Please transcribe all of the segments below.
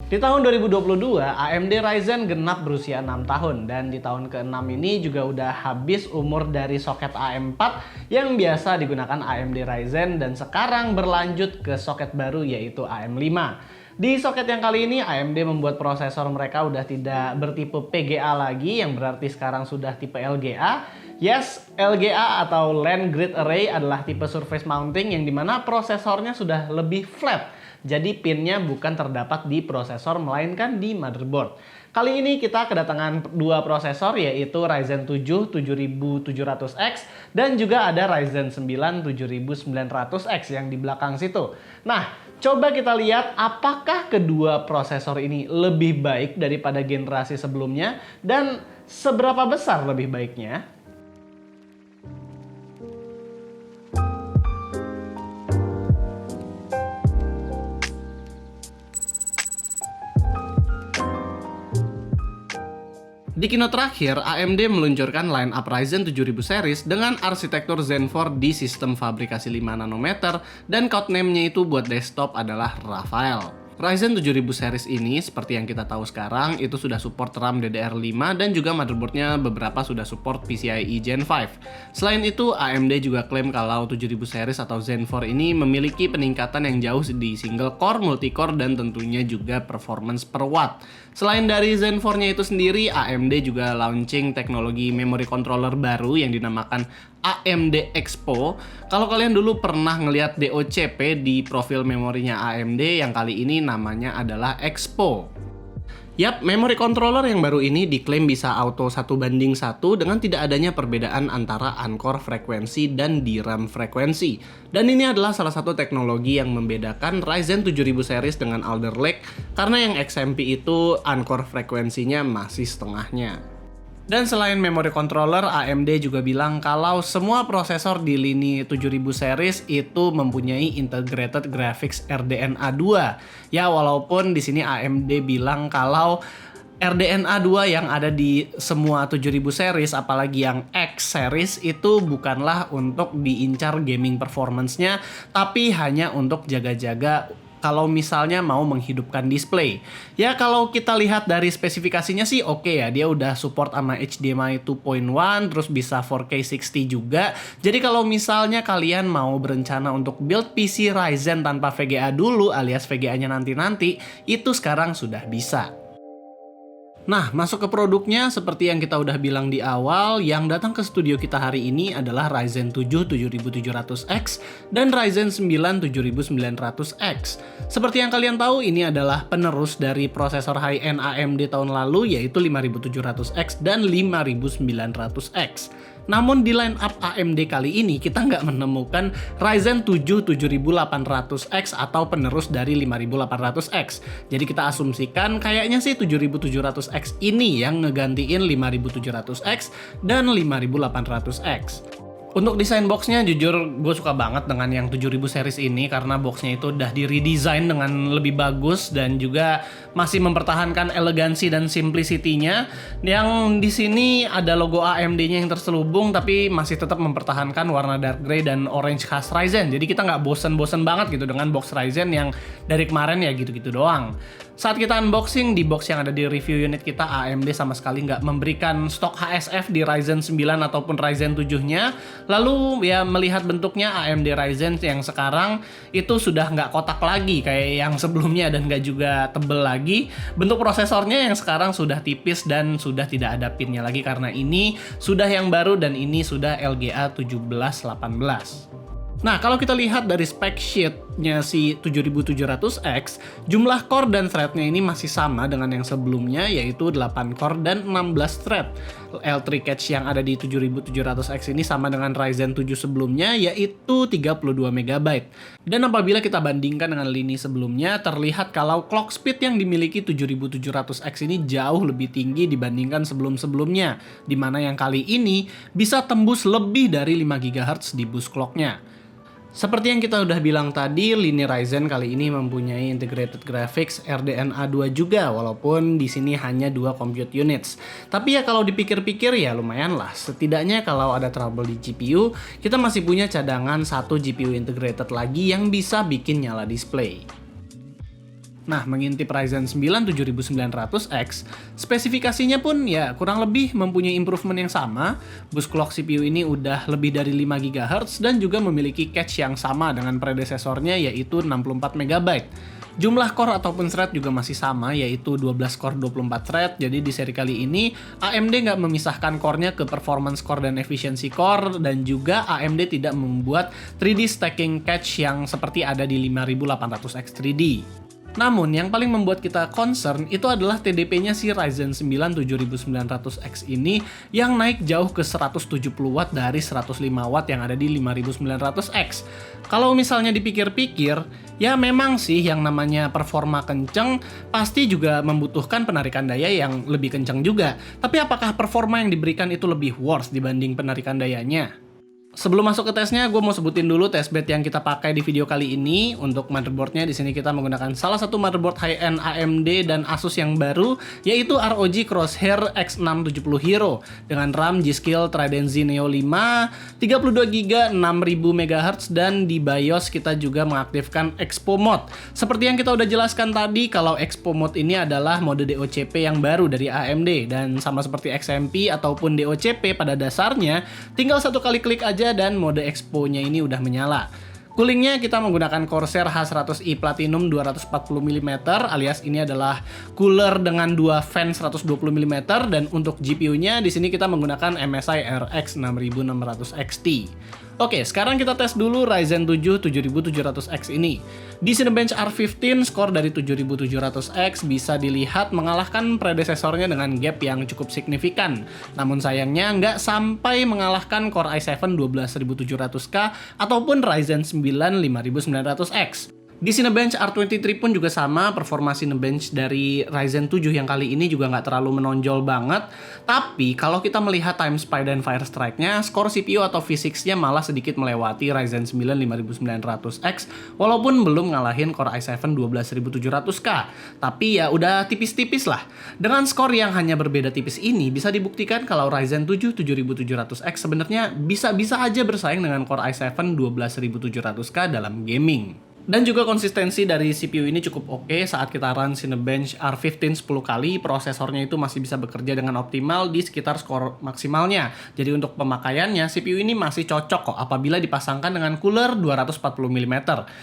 Di tahun 2022, AMD Ryzen genap berusia 6 tahun dan di tahun ke-6 ini juga udah habis umur dari soket AM4 yang biasa digunakan AMD Ryzen dan sekarang berlanjut ke soket baru yaitu AM5. Di soket yang kali ini AMD membuat prosesor mereka udah tidak bertipe PGA lagi yang berarti sekarang sudah tipe LGA. Yes, LGA atau Land Grid Array adalah tipe surface mounting yang dimana prosesornya sudah lebih flat. Jadi pinnya bukan terdapat di prosesor melainkan di motherboard. Kali ini kita kedatangan dua prosesor yaitu Ryzen 7 7700X dan juga ada Ryzen 9 7900X yang di belakang situ. Nah, coba kita lihat apakah kedua prosesor ini lebih baik daripada generasi sebelumnya dan seberapa besar lebih baiknya. Di keynote terakhir, AMD meluncurkan line-up Ryzen 7000 series dengan arsitektur Zen 4 di sistem fabrikasi 5 nanometer dan codename-nya itu buat desktop adalah Raphael. Ryzen 7000 series ini, seperti yang kita tahu sekarang, itu sudah support RAM DDR5 dan juga motherboardnya beberapa sudah support PCIe Gen 5. Selain itu, AMD juga klaim kalau 7000 series atau Zen 4 ini memiliki peningkatan yang jauh di single core, multi-core, dan tentunya juga performance per watt. Selain dari Zen 4-nya itu sendiri, AMD juga launching teknologi memory controller baru yang dinamakan AMD Expo. Kalau kalian dulu pernah ngelihat DOCP di profil memorinya AMD, yang kali ini namanya adalah Expo. Yap, memory controller yang baru ini diklaim bisa auto 1:1 dengan tidak adanya perbedaan antara uncore frekuensi dan DRAM frekuensi. Dan ini adalah salah satu teknologi yang membedakan Ryzen 7000 series dengan Alder Lake karena yang XMP itu uncore frekuensinya masih setengahnya. Dan selain memory controller, AMD juga bilang kalau semua prosesor di lini 7000 series itu mempunyai integrated graphics RDNA 2. Ya, walaupun di sini AMD bilang kalau RDNA 2 yang ada di semua 7000 series, apalagi yang X series, itu bukanlah untuk diincar gaming performance-nya, tapi hanya untuk jaga-jaga kalau misalnya mau menghidupkan display. Ya, kalau kita lihat dari spesifikasinya sih oke ya, dia udah support sama HDMI 2.1, terus bisa 4K 60 juga. Jadi kalau misalnya kalian mau berencana untuk build PC Ryzen tanpa VGA dulu alias VGA-nya nanti-nanti, itu sekarang sudah bisa. Nah, masuk ke produknya seperti yang kita udah bilang di awal, yang datang ke studio kita hari ini adalah Ryzen 7 7700X dan Ryzen 9 7900X. Seperti yang kalian tahu, ini adalah penerus dari prosesor high-end AMD tahun lalu yaitu 5700X dan 5900X. Namun di line up AMD kali ini kita nggak menemukan Ryzen 7 7800X atau penerus dari 5800X. Jadi kita asumsikan kayaknya sih 7700X ini yang ngegantiin 5700X dan 5800X. Untuk desain boxnya jujur gue suka banget dengan yang 7000 series ini karena boxnya itu udah di redesign dengan lebih bagus dan juga masih mempertahankan elegansi dan simplicity-nya. Yang di sini ada logo AMD-nya yang terselubung tapi masih tetap mempertahankan warna dark gray dan orange khas Ryzen. Jadi kita nggak bosen-bosen banget gitu dengan box Ryzen yang dari kemarin ya gitu-gitu doang. Saat kita unboxing, di box yang ada di review unit kita, AMD sama sekali nggak memberikan stok HSF di Ryzen 9 ataupun Ryzen 7-nya. Lalu ya melihat bentuknya AMD Ryzen yang sekarang itu sudah nggak kotak lagi kayak yang sebelumnya dan nggak juga tebel lagi. Bentuk prosesornya yang sekarang sudah tipis dan sudah tidak ada pinnya lagi karena ini sudah yang baru dan ini sudah LGA 1718. Nah, kalau kita lihat dari spec sheet-nya si 7700X, jumlah core dan thread-nya ini masih sama dengan yang sebelumnya, yaitu 8 core dan 16 thread. L3 cache yang ada di 7700X ini sama dengan Ryzen 7 sebelumnya, yaitu 32 MB. Dan apabila kita bandingkan dengan lini sebelumnya, terlihat kalau clock speed yang dimiliki 7700X ini jauh lebih tinggi dibandingkan sebelum-sebelumnya, di mana yang kali ini bisa tembus lebih dari 5 GHz di boost clock-nya. Seperti yang kita udah bilang tadi, lini Ryzen kali ini mempunyai integrated graphics RDNA 2 juga, walaupun di sini hanya 2 compute units. Tapi ya kalau dipikir-pikir ya lumayan lah. Setidaknya kalau ada trouble di GPU, kita masih punya cadangan 1 GPU integrated lagi yang bisa bikin nyala display. Nah, mengintip Ryzen 9 7900X, spesifikasinya pun ya kurang lebih mempunyai improvement yang sama. Bus clock CPU ini udah lebih dari 5 GHz dan juga memiliki cache yang sama dengan predesesornya yaitu 64 MB. Jumlah core ataupun thread juga masih sama, yaitu 12 core 24 thread. Jadi di seri kali ini, AMD nggak memisahkan core-nya ke performance core dan efficiency core, dan juga AMD tidak membuat 3D stacking cache yang seperti ada di 5800X 3D. Namun, yang paling membuat kita concern itu adalah TDP-nya si Ryzen 9 7900X ini yang naik jauh ke 170 watt dari 105 watt yang ada di 5900X. Kalau misalnya dipikir-pikir, ya memang sih yang namanya performa kenceng pasti juga membutuhkan penarikan daya yang lebih kenceng juga. Tapi apakah performa yang diberikan itu lebih worse dibanding penarikan dayanya? Sebelum masuk ke tesnya, gue mau sebutin dulu testbed yang kita pakai di video kali ini. Untuk motherboardnya, di sini kita menggunakan salah satu motherboard high-end AMD dan Asus yang baru, yaitu ROG Crosshair X670 Hero dengan RAM G-Skill Trident Zeneo 5, 32GB 6000 MHz, dan di BIOS kita juga mengaktifkan Expo Mode. Seperti yang kita udah jelaskan tadi, kalau Expo Mode ini adalah mode DOCP yang baru dari AMD, dan sama seperti XMP ataupun DOCP pada dasarnya, tinggal satu kali klik aja dan mode Expo-nya ini udah menyala. Coolingnya kita menggunakan Corsair H100i Platinum 240 mm, alias ini adalah cooler dengan dua fan 120 mm, dan untuk GPU-nya di sini kita menggunakan MSI RX 6600 XT. Oke, sekarang kita tes dulu Ryzen 7 7700X ini. Di Cinebench R15, skor dari 7700X bisa dilihat mengalahkan predesesornya dengan gap yang cukup signifikan. Namun sayangnya nggak sampai mengalahkan Core i7 12700K ataupun Ryzen 9 5900X. Di Cinebench R23 pun juga sama, performa Cinebench dari Ryzen 7 yang kali ini juga nggak terlalu menonjol banget. Tapi kalau kita melihat time spy dan fire strike-nya, skor CPU atau physics-nya malah sedikit melewati Ryzen 9 5900X, walaupun belum ngalahin Core i7 12700K. Tapi ya udah tipis-tipis lah. Dengan skor yang hanya berbeda tipis ini, bisa dibuktikan kalau Ryzen 7 7700X sebenarnya bisa-bisa aja bersaing dengan Core i7 12700K dalam gaming. Dan juga konsistensi dari CPU ini cukup oke saat kita run Cinebench R15 10 kali, prosesornya itu masih bisa bekerja dengan optimal di sekitar skor maksimalnya. Jadi untuk pemakaiannya, CPU ini masih cocok kok apabila dipasangkan dengan cooler 240 mm.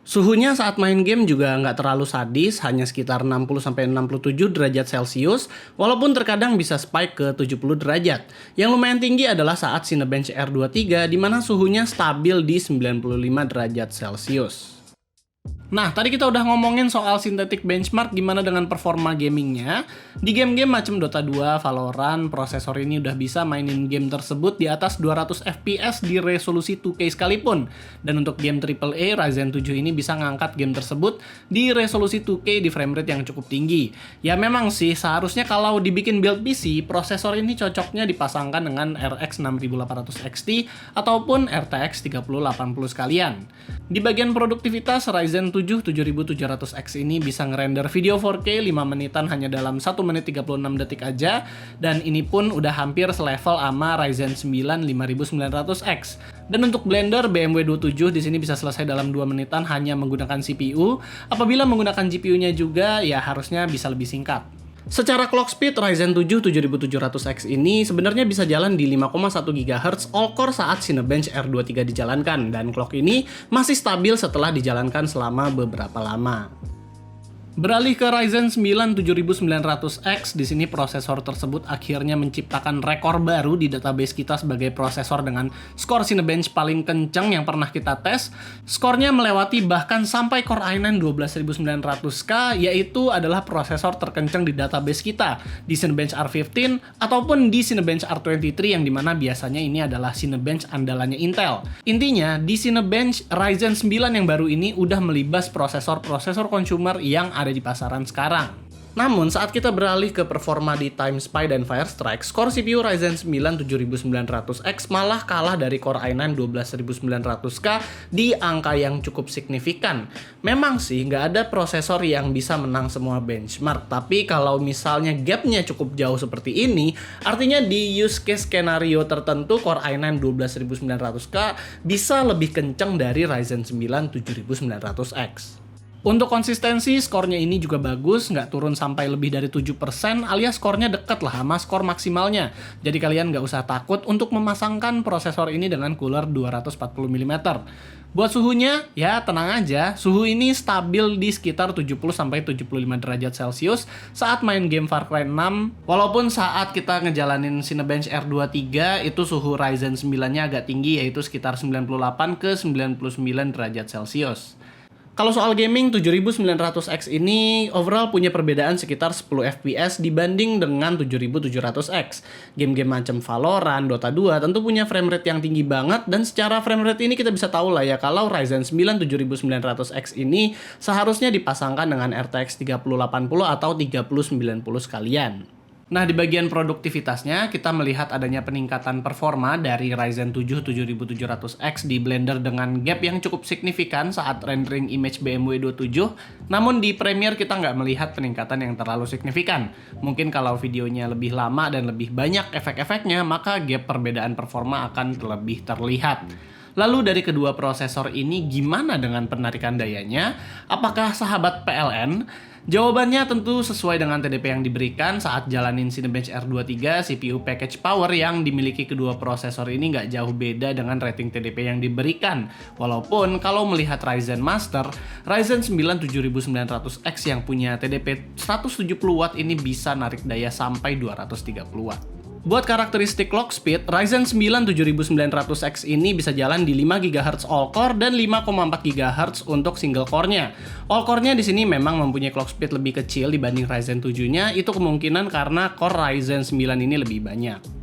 Suhunya saat main game juga nggak terlalu sadis, hanya sekitar 60-67 derajat Celcius, walaupun terkadang bisa spike ke 70 derajat. Yang lumayan tinggi adalah saat Cinebench R23, di mana suhunya stabil di 95 derajat Celcius. Nah, tadi kita udah ngomongin soal synthetic benchmark gimana dengan performa gamingnya. Di game-game macam Dota 2, Valorant, prosesor ini udah bisa mainin game tersebut di atas 200 FPS di resolusi 2K sekalipun. Dan untuk game AAA, Ryzen 7 ini bisa ngangkat game tersebut di resolusi 2K di frame rate yang cukup tinggi. Ya memang sih, seharusnya kalau dibikin build PC, prosesor ini cocoknya dipasangkan dengan RX 6800 XT ataupun RTX 3080 sekalian. Di bagian produktivitas, Ryzen 7 7700X ini bisa ngerender video 4K 5 menitan hanya dalam 1 menit 36 detik aja, dan ini pun udah hampir selevel sama Ryzen 9 5900X. Dan untuk Blender BMW 27 di sini bisa selesai dalam 2 menitan hanya menggunakan CPU. Apabila menggunakan GPU-nya juga ya harusnya bisa lebih singkat. Secara clock speed, Ryzen 7 7700X ini sebenarnya bisa jalan di 5,1 GHz all-core saat Cinebench R23 dijalankan, dan clock ini masih stabil setelah dijalankan selama beberapa lama. Beralih ke Ryzen 9 7900X, di sini prosesor tersebut akhirnya menciptakan rekor baru di database kita sebagai prosesor dengan skor Cinebench paling kencang yang pernah kita tes. Skornya melewati bahkan sampai Core i9 12900K, yaitu adalah prosesor terkencang di database kita di Cinebench R15 ataupun di Cinebench R23 yang dimana biasanya ini adalah Cinebench andalannya Intel. Intinya, di Cinebench Ryzen 9 yang baru ini udah melibas prosesor-prosesor consumer yang ada di pasaran sekarang. Namun, saat kita beralih ke performa di Time Spy dan Fire Strike, skor CPU Ryzen 9 7900X malah kalah dari Core i9 12900K di angka yang cukup signifikan. Memang sih, nggak ada prosesor yang bisa menang semua benchmark, tapi kalau misalnya gapnya cukup jauh seperti ini, artinya di use case skenario tertentu Core i9 12900K bisa lebih kencang dari Ryzen 9 7900X. Untuk konsistensi, skornya ini juga bagus, nggak turun sampai lebih dari 7%, alias skornya deket lah sama skor maksimalnya. Jadi kalian nggak usah takut untuk memasangkan prosesor ini dengan cooler 240 mm. Buat suhunya, ya tenang aja, suhu ini stabil di sekitar 70-75 derajat Celcius saat main game Far Cry 6. Walaupun saat kita ngejalanin Cinebench R23, itu suhu Ryzen 9-nya agak tinggi, yaitu sekitar 98-99 derajat Celcius. Kalau soal gaming, 7900X ini overall punya perbedaan sekitar 10 FPS dibanding dengan 7700X. Game-game macam Valorant, Dota 2 tentu punya framerate yang tinggi banget, dan secara framerate ini kita bisa tahu lah ya kalau Ryzen 9 7900X ini seharusnya dipasangkan dengan RTX 3080 atau 3090 sekalian. Nah, di bagian produktivitasnya, kita melihat adanya peningkatan performa dari Ryzen 7 7700X di Blender dengan gap yang cukup signifikan saat rendering image BMW 27. Namun di Premiere kita nggak melihat peningkatan yang terlalu signifikan. Mungkin kalau videonya lebih lama dan lebih banyak efek-efeknya, maka gap perbedaan performa akan lebih terlihat. Lalu dari kedua prosesor ini gimana dengan penarikan dayanya? Apakah sahabat PLN? Jawabannya tentu sesuai dengan TDP yang diberikan saat jalanin Cinebench R23, CPU package power yang dimiliki kedua prosesor ini nggak jauh beda dengan rating TDP yang diberikan. Walaupun kalau melihat Ryzen Master, Ryzen 9 7900X yang punya TDP 170 Watt ini bisa narik daya sampai 230 Watt. Buat karakteristik clock speed, Ryzen 9 7900X ini bisa jalan di 5 GHz all-core dan 5,4 GHz untuk single core-nya. All-core-nya di sini memang mempunyai clock speed lebih kecil dibanding Ryzen 7-nya, itu kemungkinan karena core Ryzen 9 ini lebih banyak.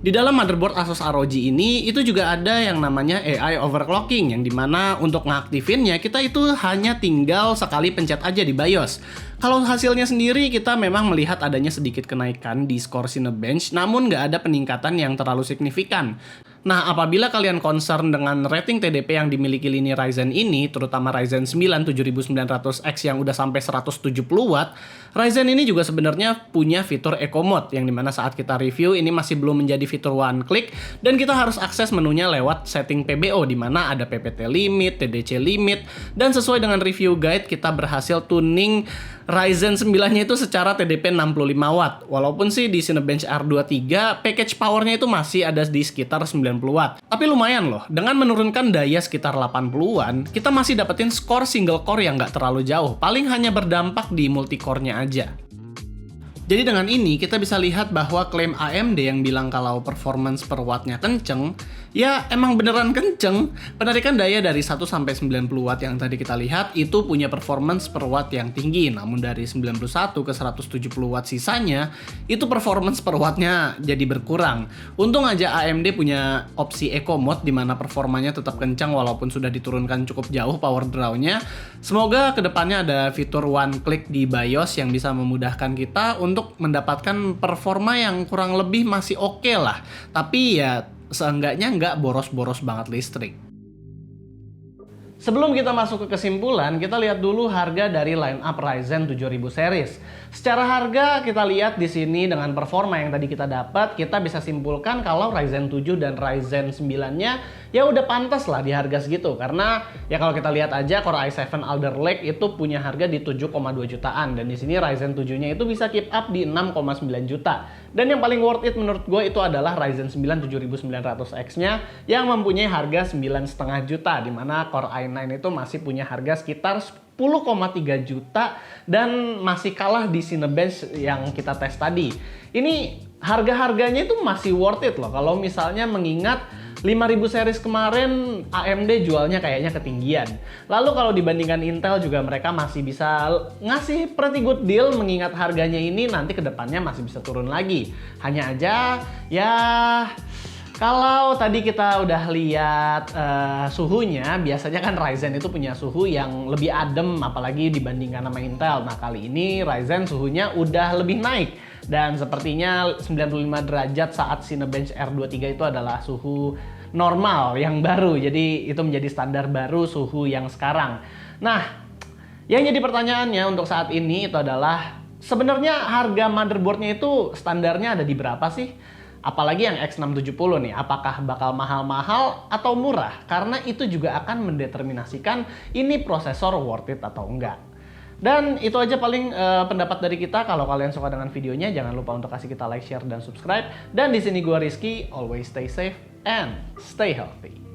Di dalam motherboard Asus ROG ini, itu juga ada yang namanya AI overclocking, yang dimana untuk ngaktifinnya kita itu hanya tinggal sekali pencet aja di BIOS. Kalau hasilnya sendiri, kita memang melihat adanya sedikit kenaikan di skor Cinebench, namun nggak ada peningkatan yang terlalu signifikan. Nah, apabila kalian concern dengan rating TDP yang dimiliki lini Ryzen ini, terutama Ryzen 9 7900X yang udah sampai 170 Watt, Ryzen ini juga sebenarnya punya fitur Eco Mode, yang dimana saat kita review ini masih belum menjadi fitur one click, dan kita harus akses menunya lewat setting PBO, di mana ada PPT limit, TDC limit, dan sesuai dengan review guide kita berhasil tuning Ryzen 9-nya itu secara TDP 65 Watt. Walaupun sih di Cinebench R23 package powernya itu masih ada di sekitar 90 Watt. Tapi lumayan loh, dengan menurunkan daya sekitar 80-an, kita masih dapetin skor single core yang nggak terlalu jauh. Paling hanya berdampak di multi-core-nya aja. Jadi dengan ini kita bisa lihat bahwa klaim AMD yang bilang kalau performance per wattnya kenceng, ya emang beneran kenceng. Penarikan daya dari 1 sampai 90 watt yang tadi kita lihat itu punya performance per watt yang tinggi, namun dari 91 ke 170 watt sisanya itu performance per wattnya jadi berkurang. Untung aja AMD punya opsi Eco Mode di mana performanya tetap kencang walaupun sudah diturunkan cukup jauh power draw-nya. Semoga kedepannya ada fitur one click di BIOS yang bisa memudahkan kita untuk mendapatkan performa yang kurang lebih masih oke lah. Tapi ya seenggaknya nggak boros-boros banget listrik. Sebelum kita masuk ke kesimpulan, kita lihat dulu harga dari line up Ryzen 7000 series. Secara harga kita lihat di sini dengan performa yang tadi kita dapat, kita bisa simpulkan kalau Ryzen 7 dan Ryzen 9-nya ya udah pantas lah di harga segitu. Karena ya kalau kita lihat aja Core i7 Alder Lake itu punya harga di 7,2 jutaan, dan di sini Ryzen 7-nya itu bisa keep up di 6,9 juta. Dan yang paling worth it menurut gue itu adalah Ryzen 9 7900X-nya yang mempunyai harga 9,5 juta, dimana Core i9 itu masih punya harga sekitar 10,3 juta dan masih kalah di Cinebench yang kita tes tadi. Ini harga-harganya itu masih worth it loh kalau misalnya mengingat 5000 series kemarin AMD jualnya kayaknya ketinggian. Lalu kalau dibandingkan Intel juga mereka masih bisa ngasih pretty good deal mengingat harganya ini nanti kedepannya masih bisa turun lagi. Hanya aja ya kalau tadi kita udah lihat suhunya, biasanya kan Ryzen itu punya suhu yang lebih adem apalagi dibandingkan sama Intel. Nah kali ini Ryzen suhunya udah lebih naik. Dan sepertinya 95 derajat saat Cinebench R23 itu adalah suhu normal yang baru. Jadi itu menjadi standar baru suhu yang sekarang. Nah, yang jadi pertanyaannya untuk saat ini itu adalah sebenarnya harga motherboardnya itu standarnya ada di berapa sih? Apalagi yang X670 nih, apakah bakal mahal-mahal atau murah? Karena itu juga akan mendeterminasikan ini prosesor worth it atau enggak. Dan itu aja paling pendapat dari kita. Kalau kalian suka dengan videonya, jangan lupa untuk kasih kita like, share, dan subscribe. Dan di sini gua Rizky, always stay safe and stay healthy.